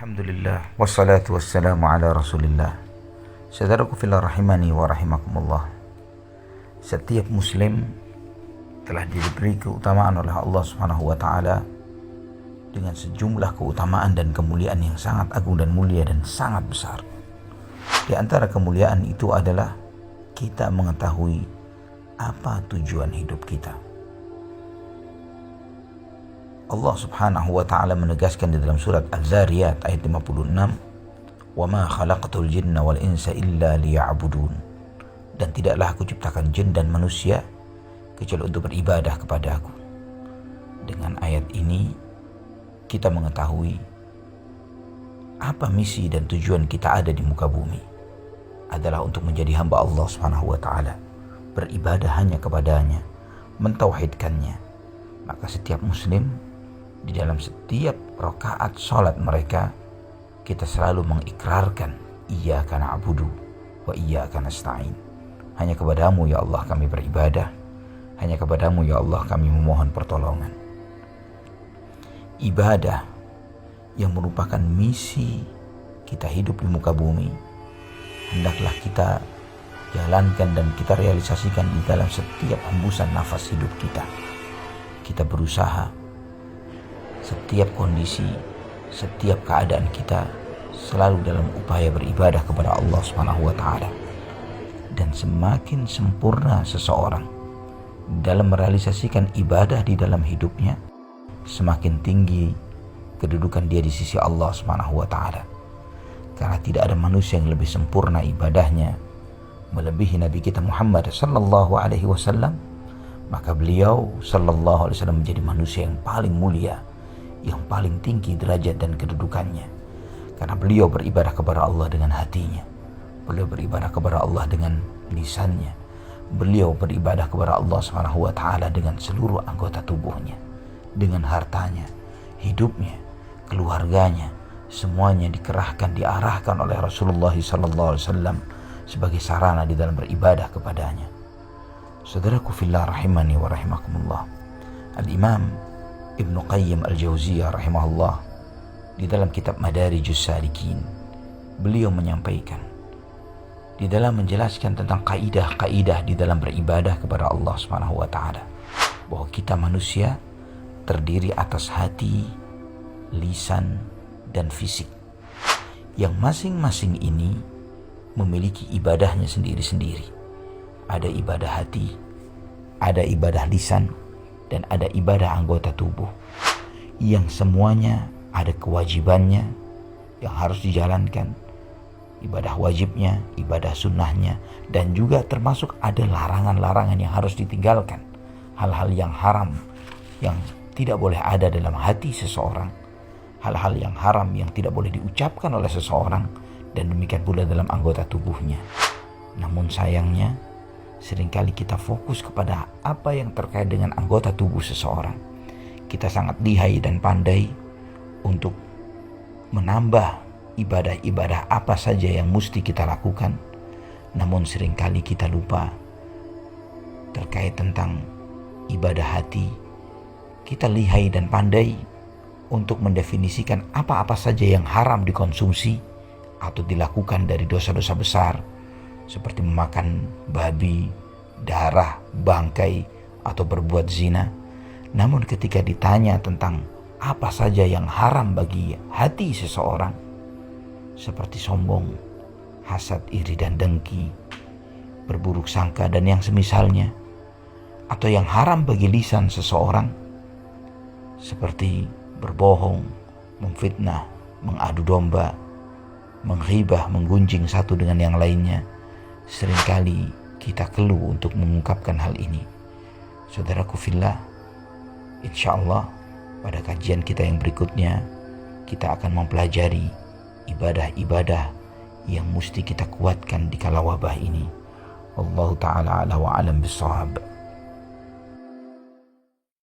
Alhamdulillah wassalatu wassalamu ala rasulillah. Saudaraku fillah rahimani wa rahimakumullah. Setiap muslim telah diberi keutamaan oleh Allah Subhanahu wa taala dengan sejumlah keutamaan dan kemuliaan yang sangat agung dan mulia dan sangat besar. Di antara kemuliaan itu adalah kita mengetahui apa tujuan hidup kita. Allah Subhanahu wa taala menegaskan di dalam surat Az-Zariyat ayat 56, "Wa ma khalaqtul jinna wal insa illa liya'budun." Dan tidaklah aku ciptakan jin dan manusia kecuali untuk beribadah kepada aku. Dengan ayat ini kita mengetahui apa misi dan tujuan kita ada di muka bumi adalah untuk menjadi hamba Allah Subhanahu wa taala, beribadah hanya kepadanya, mentauhidkannya. Maka setiap muslim di dalam setiap rakaat salat mereka, kita selalu mengikrarkan iyyaka na'budu wa iyyaka nasta'in. Hanya kepadamu ya Allah kami beribadah, hanya kepadamu ya Allah kami memohon pertolongan. Ibadah yang merupakan misi kita hidup di muka bumi, hendaklah kita jalankan dan kita realisasikan di dalam setiap hembusan nafas hidup kita. Kita berusaha setiap kondisi, setiap keadaan kita selalu dalam upaya beribadah kepada Allah Subhanahu wa taala. Dan semakin sempurna seseorang dalam merealisasikan ibadah di dalam hidupnya, semakin tinggi kedudukan dia di sisi Allah Subhanahu wa taala. Karena tidak ada manusia yang lebih sempurna ibadahnya melebihi Nabi kita Muhammad sallallahu alaihi wasallam. Maka beliau sallallahu alaihi wasallam menjadi manusia yang paling mulia, yang paling tinggi derajat dan kedudukannya. Karena beliau beribadah kepada Allah dengan hatinya, beliau beribadah kepada Allah dengan lisannya, beliau beribadah kepada Allah Subhanahu wa taala dengan seluruh anggota tubuhnya, dengan hartanya, hidupnya, keluarganya, semuanya dikerahkan, diarahkan oleh Rasulullah sallallahu alaihi wasallam sebagai sarana di dalam beribadah kepadanya. Saudaraku fillah rahimani wa rahimakumullah. Al-Imam Ibnu Qayyim Al-Jauziyah rahimahullah di dalam kitab Madarijus Salikin, beliau menyampaikan di dalam menjelaskan tentang kaidah-kaidah di dalam beribadah kepada Allah Subhanahu wa taala, bahwa kita manusia terdiri atas hati, lisan, dan fisik, yang masing-masing ini memiliki ibadahnya sendiri-sendiri. Ada ibadah hati, ada ibadah lisan, dan ada ibadah anggota tubuh, yang semuanya ada kewajibannya yang harus dijalankan, ibadah wajibnya, ibadah sunnahnya, dan juga termasuk ada larangan-larangan yang harus ditinggalkan, hal-hal yang haram yang tidak boleh ada dalam hati seseorang, hal-hal yang haram yang tidak boleh diucapkan oleh seseorang, dan demikian pula dalam anggota tubuhnya. Namun sayangnya seringkali kita fokus kepada apa yang terkait dengan anggota tubuh seseorang. Kita sangat lihai dan pandai untuk menambah ibadah-ibadah apa saja yang mesti kita lakukan. Namun seringkali kita lupa terkait tentang ibadah hati. Kita lihai dan pandai untuk mendefinisikan apa-apa saja yang haram dikonsumsi atau dilakukan dari dosa-dosa besar, seperti memakan babi, darah, bangkai, atau berbuat zina. Namun ketika ditanya tentang apa saja yang haram bagi hati seseorang, seperti sombong, hasad, iri dan dengki, berburuk sangka dan yang semisalnya, atau yang haram bagi lisan seseorang, seperti berbohong, memfitnah, mengadu domba, menghibah, menggunjing satu dengan yang lainnya, seringkali kita keluh untuk mengungkapkan hal ini. Saudaraku fillah, insyaallah pada kajian kita yang berikutnya kita akan mempelajari ibadah-ibadah yang mesti kita kuatkan di kala wabah ini. Wallahu ta'ala ala wa alam bisawab.